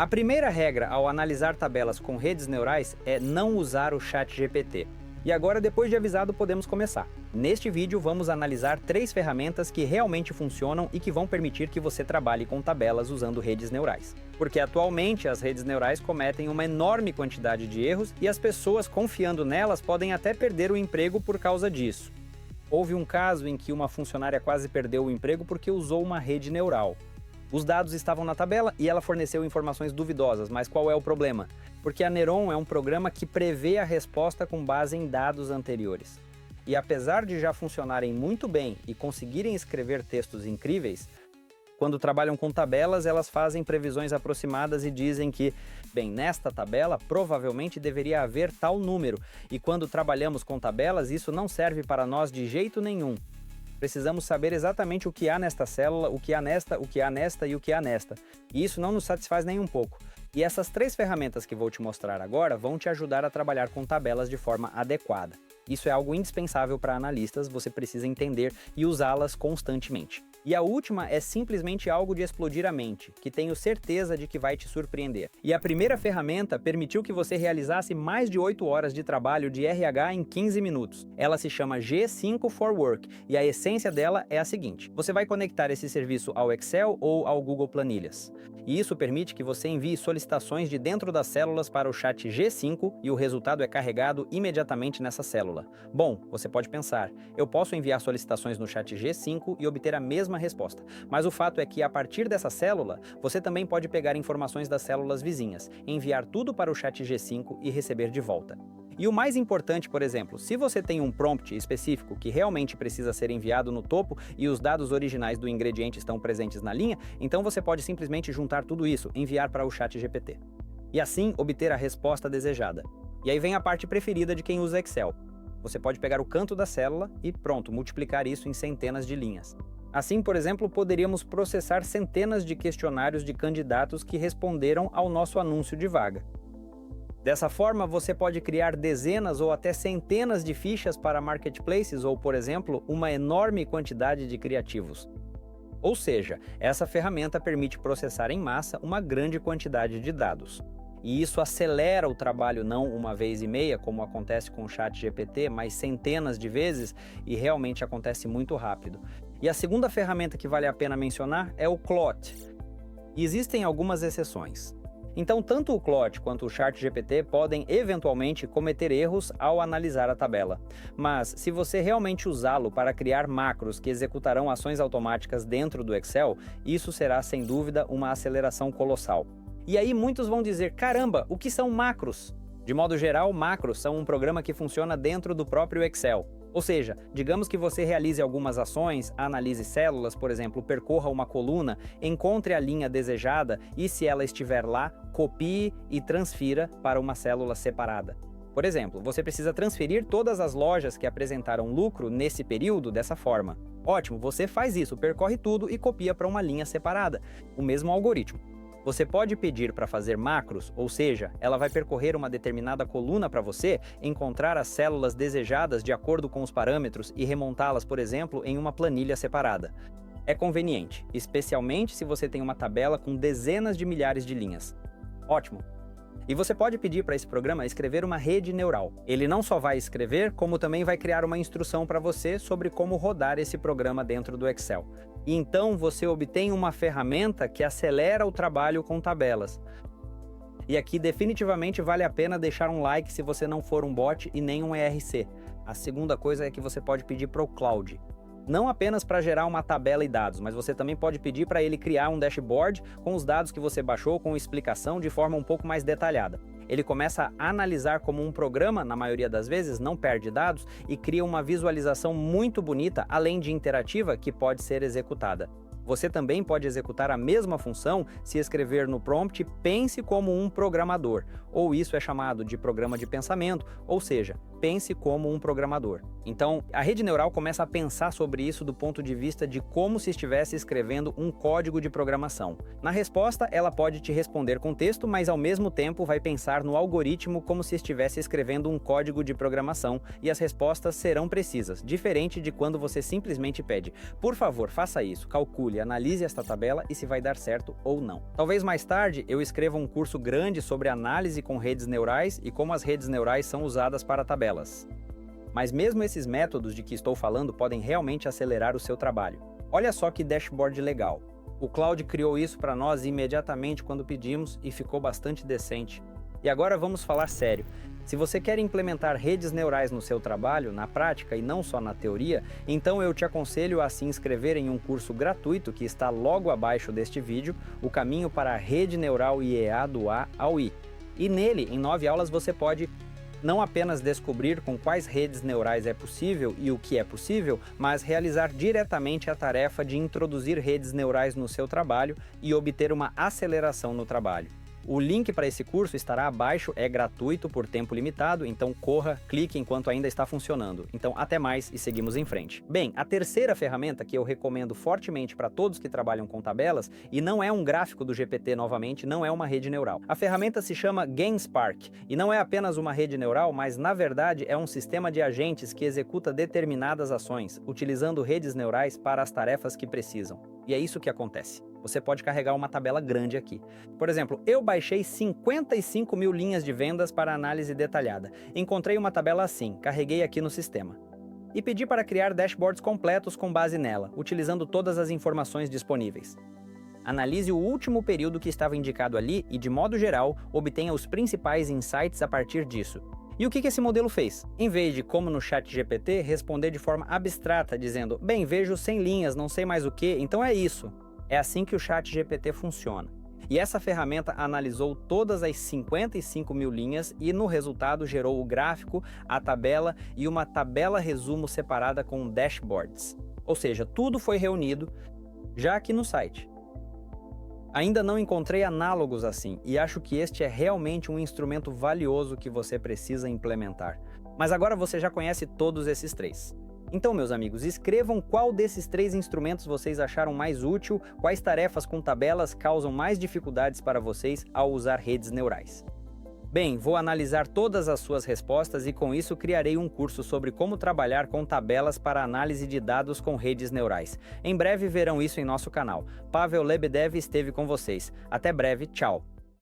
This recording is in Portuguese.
A primeira regra ao analisar tabelas com redes neurais é não usar o ChatGPT. E agora, depois de avisado, podemos começar. Neste vídeo, vamos analisar 3 ferramentas que realmente funcionam e que vão permitir que você trabalhe com tabelas usando redes neurais. Porque atualmente as redes neurais cometem uma enorme quantidade de erros e as pessoas confiando nelas podem até perder o emprego por causa disso. Houve um caso em que uma funcionária quase perdeu o emprego porque usou uma rede neural. Os dados estavam na tabela e ela forneceu informações duvidosas, mas qual é o problema? Porque a Neron é um programa que prevê a resposta com base em dados anteriores. E apesar de já funcionarem muito bem e conseguirem escrever textos incríveis, quando trabalham com tabelas, elas fazem previsões aproximadas e dizem que, bem, nesta tabela provavelmente deveria haver tal número, e quando trabalhamos com tabelas, isso não serve para nós de jeito nenhum. Precisamos saber exatamente o que há nesta célula, o que há nesta, o que há nesta e o que há nesta. E isso não nos satisfaz nem um pouco. E essas 3 ferramentas que vou te mostrar agora vão te ajudar a trabalhar com tabelas de forma adequada. Isso é algo indispensável para analistas, você precisa entender e usá-las constantemente. E a última é simplesmente algo de explodir a mente, que tenho certeza de que vai te surpreender. E a primeira ferramenta permitiu que você realizasse mais de 8 horas de trabalho de RH em 15 minutos. Ela se chama G5 for Work e a essência dela é a seguinte: você vai conectar esse serviço ao Excel ou ao Google Planilhas. E isso permite que você envie solicitações de dentro das células para o chat G5 e o resultado é carregado imediatamente nessa célula. Bom, você pode pensar, eu posso enviar solicitações no chat G5 e obter a mesma resposta, mas o fato é que a partir dessa célula, você também pode pegar informações das células vizinhas, enviar tudo para o chat G5 e receber de volta. E o mais importante, por exemplo, se você tem um prompt específico que realmente precisa ser enviado no topo e os dados originais do ingrediente estão presentes na linha, então você pode simplesmente juntar tudo isso, enviar para o ChatGPT. E assim obter a resposta desejada. E aí vem a parte preferida de quem usa Excel. Você pode pegar o canto da célula e pronto, multiplicar isso em centenas de linhas. Assim, por exemplo, poderíamos processar centenas de questionários de candidatos que responderam ao nosso anúncio de vaga. Dessa forma, você pode criar dezenas ou até centenas de fichas para marketplaces ou, por exemplo, uma enorme quantidade de criativos. Ou seja, essa ferramenta permite processar em massa uma grande quantidade de dados. E isso acelera o trabalho não uma vez e meia, como acontece com o ChatGPT, mas centenas de vezes e realmente acontece muito rápido. E a segunda ferramenta que vale a pena mencionar é o Claude. E existem algumas exceções. Então, tanto o Claude quanto o ChatGPT podem eventualmente cometer erros ao analisar a tabela. Mas, se você realmente usá-lo para criar macros que executarão ações automáticas dentro do Excel, isso será sem dúvida uma aceleração colossal. E aí muitos vão dizer, caramba, o que são macros? De modo geral, macros são um programa que funciona dentro do próprio Excel. Ou seja, digamos que você realize algumas ações, analise células, por exemplo, percorra uma coluna, encontre a linha desejada e, se ela estiver lá, copie e transfira para uma célula separada. Por exemplo, você precisa transferir todas as lojas que apresentaram lucro nesse período dessa forma. Ótimo, você faz isso, percorre tudo e copia para uma linha separada. O mesmo algoritmo. Você pode pedir para fazer macros, ou seja, ela vai percorrer uma determinada coluna para você, encontrar as células desejadas de acordo com os parâmetros e remontá-las, por exemplo, em uma planilha separada. É conveniente, especialmente se você tem uma tabela com dezenas de milhares de linhas. Ótimo! E você pode pedir para esse programa escrever uma rede neural. Ele não só vai escrever, como também vai criar uma instrução para você sobre como rodar esse programa dentro do Excel. E então você obtém uma ferramenta que acelera o trabalho com tabelas. E aqui definitivamente vale a pena deixar um like se você não for um bot e nem um ERC. A segunda coisa é que você pode pedir para o Claude. Não apenas para gerar uma tabela e dados, mas você também pode pedir para ele criar um dashboard com os dados que você baixou com explicação de forma um pouco mais detalhada. Ele começa a analisar como um programa, na maioria das vezes, não perde dados e cria uma visualização muito bonita, além de interativa, que pode ser executada. Você também pode executar a mesma função se escrever no prompt "pense como um programador", ou isso é chamado de programa de pensamento, ou seja, pense como um programador. Então, a rede neural começa a pensar sobre isso do ponto de vista de como se estivesse escrevendo um código de programação. Na resposta, ela pode te responder com texto, mas ao mesmo tempo vai pensar no algoritmo como se estivesse escrevendo um código de programação, e as respostas serão precisas, diferente de quando você simplesmente pede: por favor, faça isso, calcule, analise esta tabela e se vai dar certo ou não. Talvez mais tarde eu escreva um curso grande sobre análise com redes neurais e como as redes neurais são usadas para tabelas. Mas mesmo esses métodos de que estou falando podem realmente acelerar o seu trabalho. Olha só que dashboard legal. O Claude criou isso para nós imediatamente quando pedimos e ficou bastante decente. E agora vamos falar sério. Se você quer implementar redes neurais no seu trabalho, na prática e não só na teoria, então eu te aconselho a se inscrever em um curso gratuito que está logo abaixo deste vídeo, O Caminho para a Rede Neural IEA do A ao I. E nele, em 9 aulas, você pode não apenas descobrir com quais redes neurais é possível e o que é possível, mas realizar diretamente a tarefa de introduzir redes neurais no seu trabalho e obter uma aceleração no trabalho. O link para esse curso estará abaixo, é gratuito por tempo limitado, então corra, clique enquanto ainda está funcionando. Então até mais e seguimos em frente. Bem, a terceira ferramenta que eu recomendo fortemente para todos que trabalham com tabelas, e não é um gráfico do GPT novamente, não é uma rede neural. A ferramenta se chama GameSpark, e não é apenas uma rede neural, mas na verdade é um sistema de agentes que executa determinadas ações, utilizando redes neurais para as tarefas que precisam. E é isso que acontece. Você pode carregar uma tabela grande aqui. Por exemplo, eu baixei 55 mil linhas de vendas para análise detalhada. Encontrei uma tabela assim, carreguei aqui no sistema. E pedi para criar dashboards completos com base nela, utilizando todas as informações disponíveis. Analise o último período que estava indicado ali e, de modo geral, obtenha os principais insights a partir disso. E o que esse modelo fez? Em vez de, como no ChatGPT, responder de forma abstrata, dizendo: bem, vejo 100 linhas, não sei mais o que, então é isso. É assim que o ChatGPT funciona. E essa ferramenta analisou todas as 55 mil linhas e, no resultado, gerou o gráfico, a tabela e uma tabela resumo separada com dashboards. Ou seja, tudo foi reunido já aqui no site. Ainda não encontrei análogos assim, e acho que este é realmente um instrumento valioso que você precisa implementar. Mas agora você já conhece todos esses três. Então, meus amigos, escrevam qual desses três instrumentos vocês acharam mais útil, quais tarefas com tabelas causam mais dificuldades para vocês ao usar redes neurais. Bem, vou analisar todas as suas respostas e com isso criarei um curso sobre como trabalhar com tabelas para análise de dados com redes neurais. Em breve verão isso em nosso canal. Pavel Lebedev esteve com vocês. Até breve, tchau!